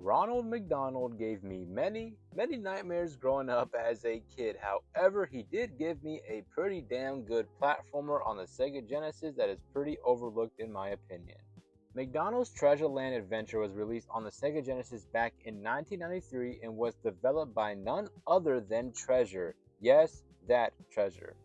Ronald McDonald gave me many, many nightmares growing up as a kid. However, he did give me a pretty damn good platformer on the Sega Genesis that is pretty overlooked in my opinion. McDonald's Treasure Land Adventure was released on the Sega Genesis back in 1993 and was developed by none other than Treasure. Yes, that Treasure.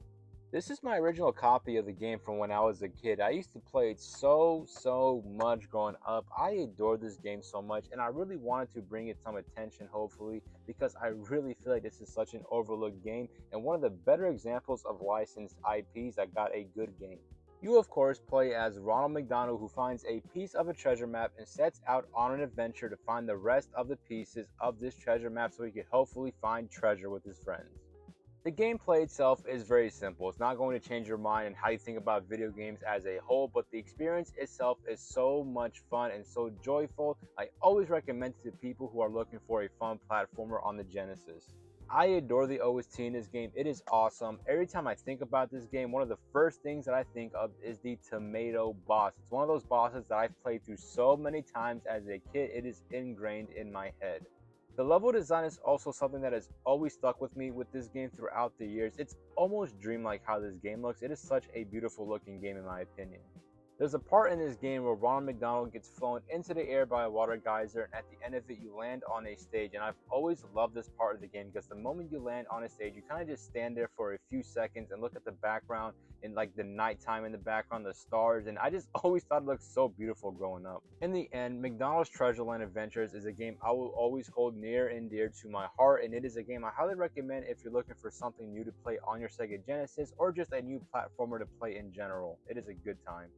This is my original copy of the game from when I was a kid. I used to play it so much growing up. I adored this game so much, and I really wanted to bring it some attention, hopefully, because I really feel like this is such an overlooked game and one of the better examples of licensed IPs that got a good game. You of course play as Ronald McDonald, who finds a piece of a treasure map and sets out on an adventure to find the rest of the pieces of this treasure map so he can hopefully find treasure with his friends. The gameplay itself is very simple. It's not going to change your mind and how you think about video games as a whole, but the experience itself is so much fun and so joyful. I always recommend it to people who are looking for a fun platformer on the Genesis. I adore the OST in this game. It is awesome. Every time I think about this game, one of the first things that I think of is the tomato boss. It's one of those bosses that I've played through so many times as a kid, it is ingrained in my head. The level design is also something that has always stuck with me with this game throughout the years. It's almost dreamlike how this game looks. It is such a beautiful looking game in my opinion. There's a part in this game where Ronald McDonald gets flown into the air by a water geyser, and at the end of it you land on a stage, and I've always loved this part of the game because the moment you land on a stage you kind of just stand there for a few seconds and look at the background and like the nighttime in the background, the stars, and I just always thought it looked so beautiful growing up. In the end, McDonald's Treasure Land Adventures is a game I will always hold near and dear to my heart, and it is a game I highly recommend if you're looking for something new to play on your Sega Genesis or just a new platformer to play in general. It is a good time.